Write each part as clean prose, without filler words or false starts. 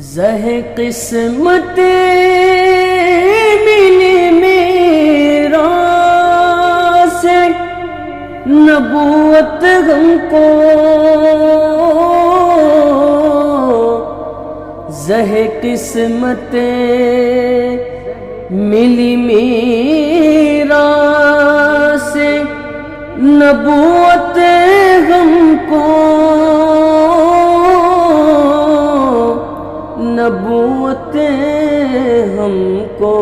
زہ قسمت ملی میرا سے نبوت ہم کو، زہ قسمت ملی میرا سے نبوت ہم کو، نبوت ہم کو۔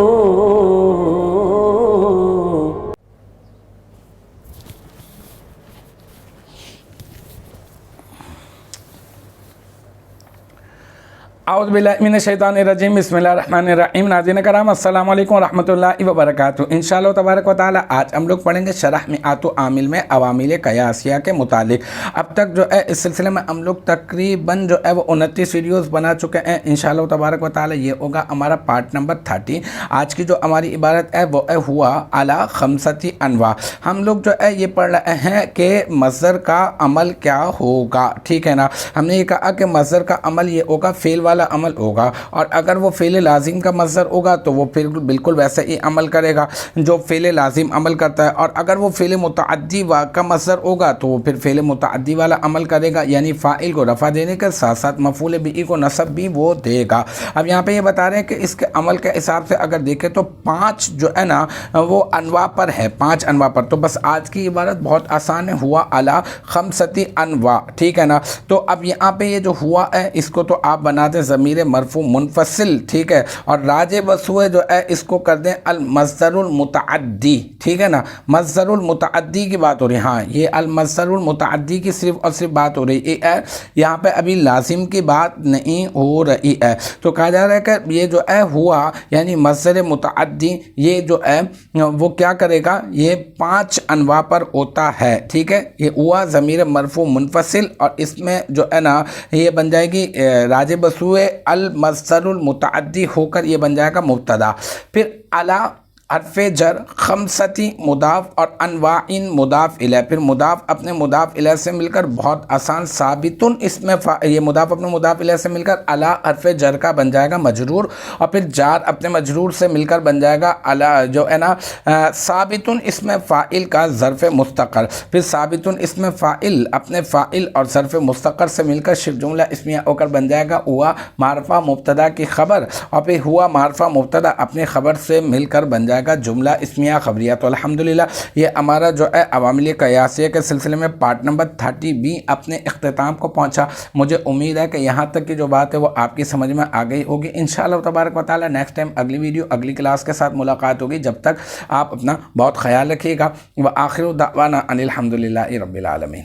اعوذ باللہ من الشیطان الرجیم، بسم اللہ الرحمن الرحیم۔ ناظرین کرام السلام علیکم ورحمۃ اللہ وبرکاتہ۔ انشاءاللہ تبارک و تعالی آج ہم لوگ پڑھیں گے شرح مئات عامل میں عوامل قیاسیہ کے متعلق۔ اب تک جو ہے اس سلسلے میں ہم لوگ تقریباً جو ہے وہ 29 ویڈیوز بنا چکے ہیں۔ انشاءاللہ تبارک و تعالی یہ ہوگا ہمارا پارٹ نمبر 30۔ آج کی جو ہماری عبارت ہے وہ ہوا علی خمسۃ انواع۔ ہم لوگ جو ہے یہ پڑھ رہے ہیں کہ مصدر کا عمل کیا ہوگا، ٹھیک ہے نا۔ ہم نے یہ کہا کہ مصدر کا عمل یہ ہوگا فعل والا عمل ہوگا، اور اگر وہ فعل لازم کا مصدر ہوگا تو وہ پھر بالکل ویسے ہی عمل کرے گا جو فعل لازم عمل کرتا ہے، اور اگر وہ فعل متعدی کا مصدر ہوگا تو وہ پھر فعل متعدی والا عمل کرے گا، یعنی فاعل کو رفع دینے کے ساتھ ساتھ مفعول بہ کو نصب بھی وہ دے گا۔ اب یہاں پہ یہ بتا رہے ہیں کہ اس کے عمل کے حساب سے اگر دیکھیں تو 5 جو ہے نا وہ انواع پر ہے، 5 انواع پر۔ تو بس آج کی عبارت بہت آسان ہے، ہوا علی خمسۃ انواع، ٹھیک ہے نا۔ تو اب یہاں پہ یہ جو ہوا ہے اس کو تو آپ بنا دیں ضمیر مرفوع منفصل، ٹھیک ہے، اور راجع بسوئے جو ہے اس کو کر دیں المصدر المتعدی، ٹھیک ہے نا۔ مصدر المتعدی کی بات ہو رہی ہے، ہاں یہ المصدر المتعدی کی صرف اور صرف بات ہو رہی ہے، یہاں پہ ابھی لازم کی بات نہیں ہو رہی ہے۔ تو کہا جا رہا ہے کہ یہ جو ہے ہوا یعنی مصدر متعدی یہ جو ہے وہ کیا کرے گا، یہ 5 انواع پر ہوتا ہے، ٹھیک ہے۔ یہ ہوا ضمیر مرفوع منفصل، اور اس میں جو ہے نا یہ بن جائے گی راجع بسوئے المصدر المتعدی ہو کر یہ بن جائے گا مبتدا، پھر علی حرف جر خمستی مضاف اور انواع مضاف الیہ، پھر مضاف اپنے مضاف الیہ سے مل کر بہت آسان ثابتن اس میں یہ مضاف اپنے مضاف الیہ سے مل کر علی حرف جر کا بن جائے گا مجرور، اور پھر جار اپنے مجرور سے مل کر بن جائے گا علی جو ہے نا ثابتن اس میں فاعل کا ظرف مستقر، پھر ثابتن اس میں فاعل اپنے فاعل اور ظرف مستقر سے مل کر شبہ جملہ اسمیہ ہو کر بن جائے گا ہوا معرفہ مبتدا کی خبر، اور پھر ہوا معرفہ مبتدا اپنے خبر سے مل کر بن جائے گا جملہ اسمیہ خبریہ۔ تو الحمدللہ یہ ہمارا جو ہے عوامل قیاسیہ کے سلسلے میں پارٹ نمبر 30 بھی اپنے اختتام کو پہنچا۔ مجھے امید ہے کہ یہاں تک کی جو بات ہے وہ آپ کی سمجھ میں آ گئی ہوگی۔ انشاءاللہ تبارک و تعالی نیکسٹ ٹائم اگلی ویڈیو اگلی کلاس کے ساتھ ملاقات ہوگی۔ جب تک آپ اپنا بہت خیال رکھیے گا۔ وآخر دعوانا ان الحمدللہ رب العالمین۔